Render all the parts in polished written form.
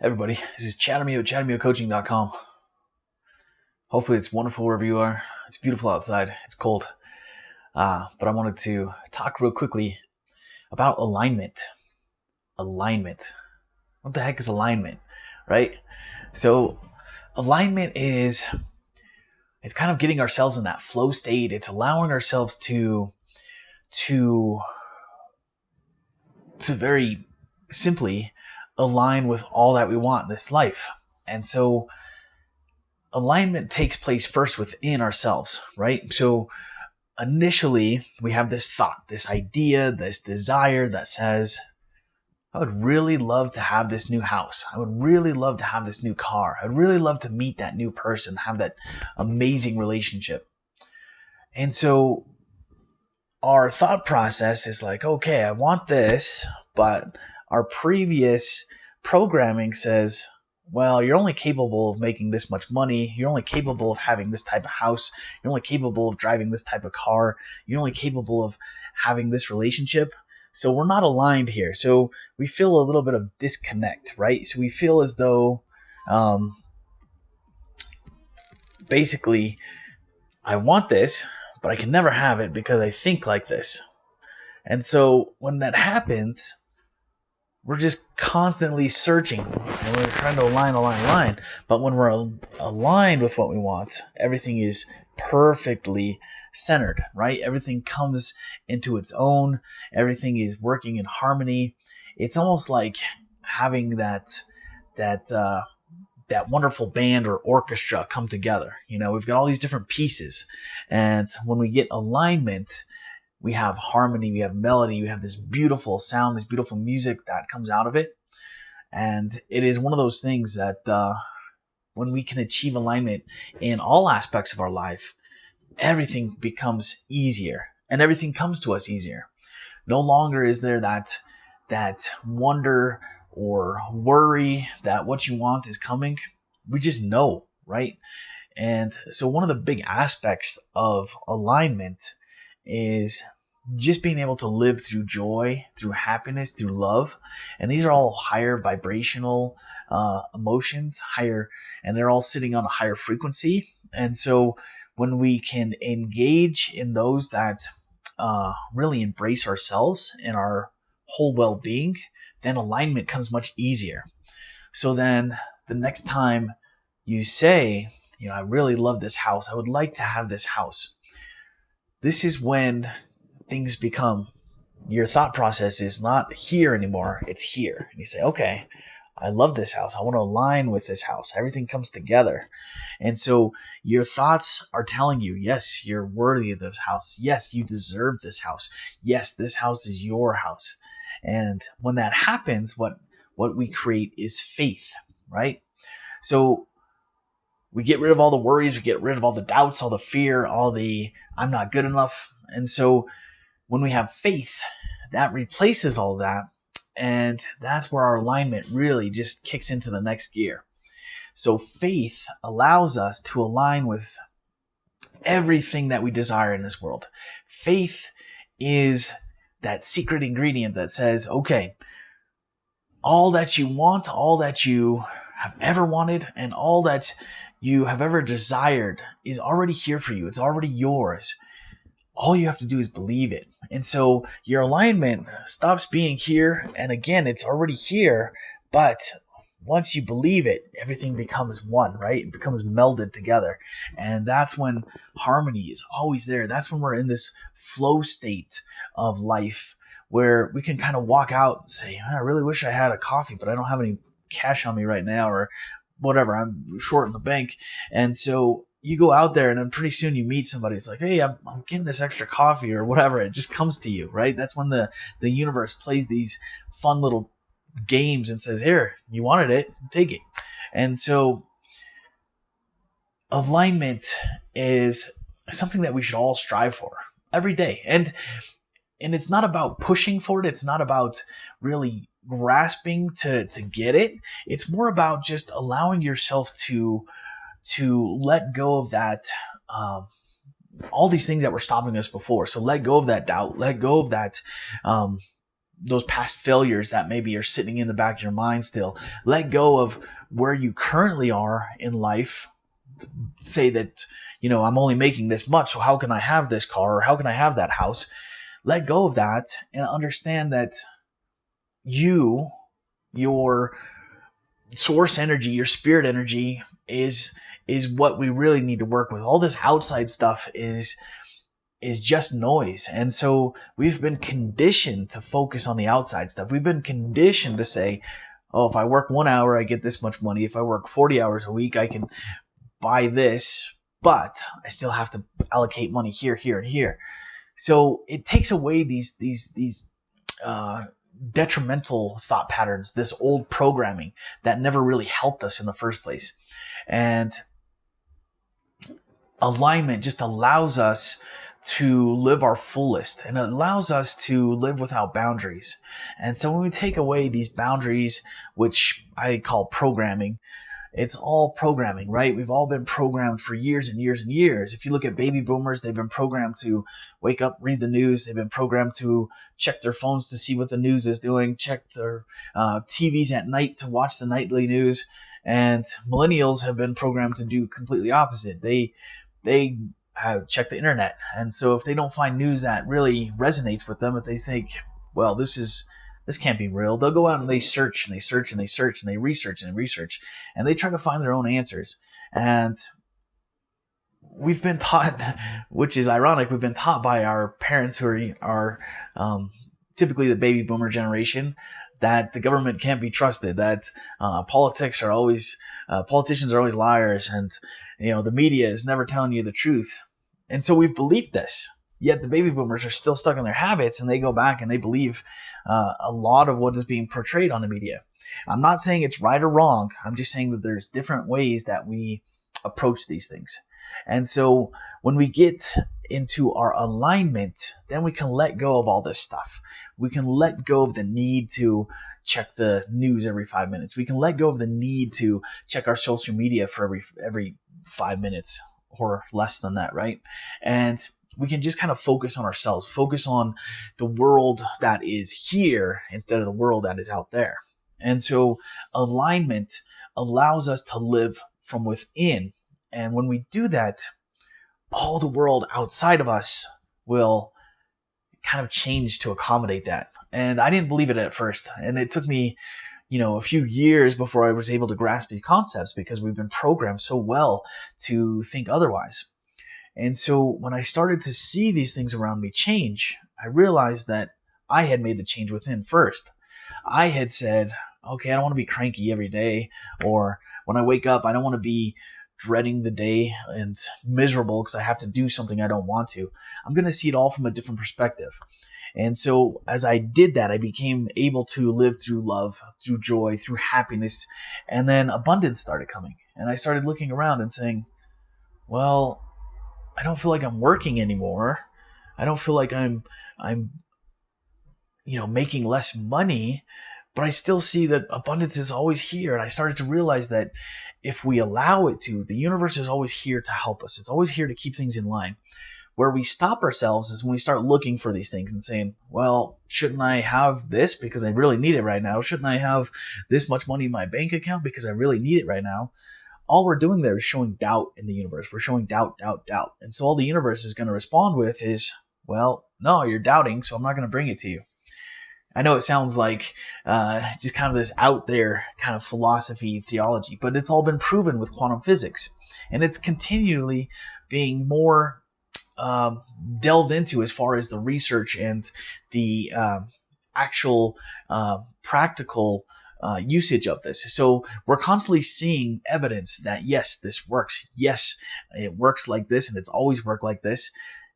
Everybody, this is Armijo at ChattermioCoaching.com. Hopefully it's wonderful wherever you are. It's beautiful outside. It's cold. But I wanted to talk real quickly about alignment. Alignment. What the heck is alignment, right? So alignment is, it's kind of getting ourselves in that flow state. It's allowing ourselves to very simply align with all that we want in this life. And so alignment takes place first within ourselves, right? So initially we have this thought, this idea, this desire that says, I would really love to have this new house. I would really love to have this new car. I'd really love to meet that new person, have that amazing relationship. And so our thought process is like, okay, I want this, but our previous programming says, well, you're only capable of making this much money. You're only capable of having this type of house. You're only capable of driving this type of car. You're only capable of having this relationship. So we're not aligned here. So we feel a little bit of disconnect, right? So we feel as though basically I want this, but I can never have it because I think like this. And so when that happens, we're just constantly searching and we're trying to align. But when we're aligned with what we want, everything is perfectly centered, right? Everything comes into its own. Everything is working in harmony. It's almost like having that wonderful band or orchestra come together. You know, we've got all these different pieces. And when we get alignment, we have harmony, we have melody, we have this beautiful sound, this beautiful music that comes out of it. And it is one of those things that when we can achieve alignment in all aspects of our life, everything becomes easier and everything comes to us easier. No longer is there that wonder or worry that what you want is coming. We just know, right? And so one of the big aspects of alignment is just being able to live through joy, through happiness, through love. And these are all higher vibrational emotions, higher, and they're all sitting on a higher frequency. And so when we can engage in those that really embrace ourselves and our whole well-being, then alignment comes much easier. So then the next time you say, you know, I really love this house, I would like to have this house. This is when things become, your thought process is not here anymore, it's here. And you say, okay, I love this house. I want to align with this house. Everything comes together. And so your thoughts are telling you, yes, you're worthy of this house. Yes, you deserve this house. Yes, this house is your house. And when that happens, what we create is faith, right? So we get rid of all the worries, we get rid of all the doubts, all the fear, all the I'm not good enough. And so when we have faith, that replaces all that. And that's where our alignment really just kicks into the next gear. So faith allows us to align with everything that we desire in this world. Faith is that secret ingredient that says, okay, all that you want, all that you have ever wanted, and all that you have ever desired is already here for you. It's already yours. All you have to do is believe it. And so your alignment stops being here. And again, it's already here. But once you believe it, everything becomes one, right? It becomes melded together. And that's when harmony is always there. That's when we're in this flow state of life where we can kind of walk out and say, I really wish I had a coffee, but I don't have any cash on me right now, or whatever, I'm short in the bank. And so you go out there and then pretty soon you meet somebody. It's like, hey, I'm getting this extra coffee or whatever. It just comes to you, right? That's when the universe plays these fun little games and says, here, you wanted it, take it. And so alignment is something that we should all strive for every day. And it's not about pushing for it. It's not about really grasping to get it. It's more about just allowing yourself to let go of that, all these things that were stopping us before. So let go of that doubt, let go of that those past failures that maybe are sitting in the back of your mind still. Let go of where you currently are in life. Say that, I'm only making this much, so how can I have this car, or how can I have that house? Let go of that and understand that your source energy, your spirit energy is what we really need to work with. All this outside stuff is just noise. And so we've been conditioned to focus on the outside stuff. We've been conditioned to say, oh, if I work 1 hour, I get this much money. If I work 40 hours a week, I can buy this, but I still have to allocate money here, here, and here. So it takes away these detrimental thought patterns, this old programming that never really helped us in the first place. And alignment just allows us to live our fullest, and it allows us to live without boundaries. And so when we take away these boundaries, which I call programming, it's all programming, right? We've all been programmed for years and years and years. If you look at baby boomers, they've been programmed to wake up, read the news. They've been programmed to check their phones to see what the news is doing, check their TVs at night to watch the nightly news. And millennials have been programmed to do completely opposite. They check the internet. And so if they don't find news that really resonates with them, if they think, well, this can't be real, they'll go out and they search and they search and they search and they research and research, and they try to find their own answers. And we've been taught, which is ironic, we've been taught by our parents, who are typically the baby boomer generation, that the government can't be trusted, that politicians are always liars, and the media is never telling you the truth. And so we've believed this. Yet the baby boomers are still stuck in their habits, and they go back and they believe a lot of what is being portrayed on the media. I'm not saying it's right or wrong. I'm just saying that there's different ways that we approach these things. And so when we get into our alignment, then we can let go of all this stuff. We can let go of the need to check the news every 5 minutes. We can let go of the need to check our social media for every 5 minutes or less than that, right? And we can just kind of focus on ourselves, focus on the world that is here instead of the world that is out there. And so alignment allows us to live from within. And when we do that, all the world outside of us will kind of change to accommodate that. And I didn't believe it at first. And it took me, a few years before I was able to grasp these concepts, because we've been programmed so well to think otherwise. And so when I started to see these things around me change, I realized that I had made the change within first. I had said, okay, I don't want to be cranky every day, or when I wake up, I don't want to be dreading the day and miserable because I have to do something I don't want to. I'm going to see it all from a different perspective. And so as I did that, I became able to live through love, through joy, through happiness, and then abundance started coming. And I started looking around and saying, well, I don't feel like I'm working anymore. I don't feel like I'm making less money, but I still see that abundance is always here. And I started to realize that if we allow it to, the universe is always here to help us. It's always here to keep things in line. Where we stop ourselves is when we start looking for these things and saying, well, shouldn't I have this because I really need it right now? Shouldn't I have this much money in my bank account because I really need it right now? All we're doing there is showing doubt in the universe. We're showing doubt. And so all the universe is going to respond with is, well, no, you're doubting, so I'm not going to bring it to you. I know it sounds like just kind of this out there kind of philosophy, theology, but it's all been proven with quantum physics. And it's continually being more delved into as far as the research and the actual practical usage of this. So we're constantly seeing evidence that, yes, this works. Yes, it works like this, and it's always worked like this.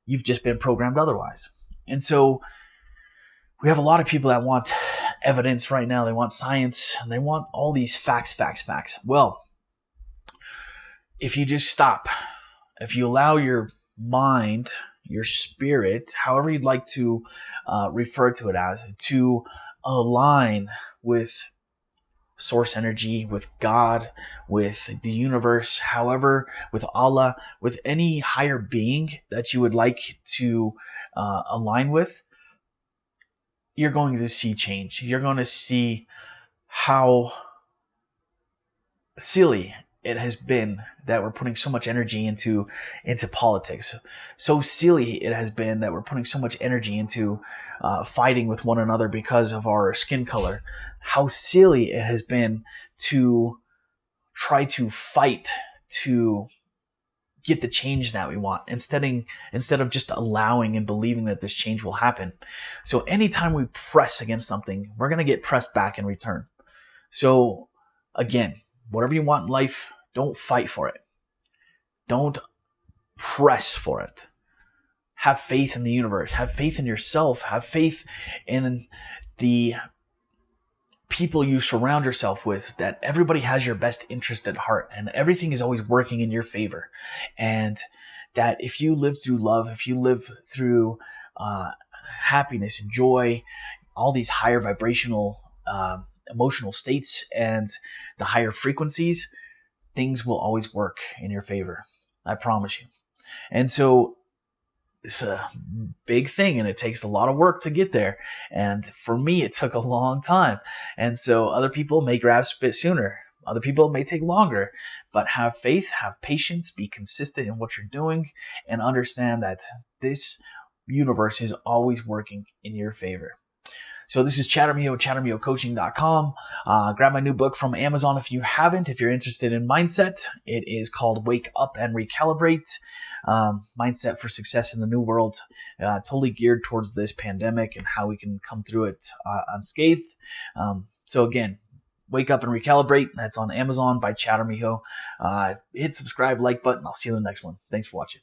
You've just been programmed otherwise. And so we have a lot of people that want evidence right now. They want science, and they want all these facts. Well, if you just stop, if you allow your mind, your spirit, however you'd like to refer to it as, to align with source energy, with God, with the universe, however, with Allah, with any higher being that you would like to align with, you're going to see change. You're going to see how silly it has been that we're putting so much energy into politics. So silly it has been that we're putting so much energy into fighting with one another because of our skin color. How silly it has been to try to fight to get the change that we want instead of just allowing and believing that this change will happen. So anytime we press against something, we're going to get pressed back in return. So again, whatever you want in life, don't fight for it. Don't press for it. Have faith in the universe. Have faith in yourself. Have faith in the people you surround yourself with, that everybody has your best interest at heart and everything is always working in your favor. And that if you live through love, if you live through happiness and joy, all these higher vibrational emotional states and the higher frequencies, things will always work in your favor. I promise you. And so it's a big thing and it takes a lot of work to get there. And for me, it took a long time. And so other people may grasp it sooner. Other people may take longer, but have faith, have patience, be consistent in what you're doing, and understand that this universe is always working in your favor. So this is Armijo, ChatArmijoCoaching.com. Grab my new book from Amazon if you haven't. If you're interested in mindset, it is called Wake Up and Recalibrate. Mindset for Success in the New World. Totally geared towards this pandemic and how we can come through it unscathed. So again, Wake Up and Recalibrate. That's on Amazon by Armijo. Hit subscribe, like button. I'll see you in the next one. Thanks for watching.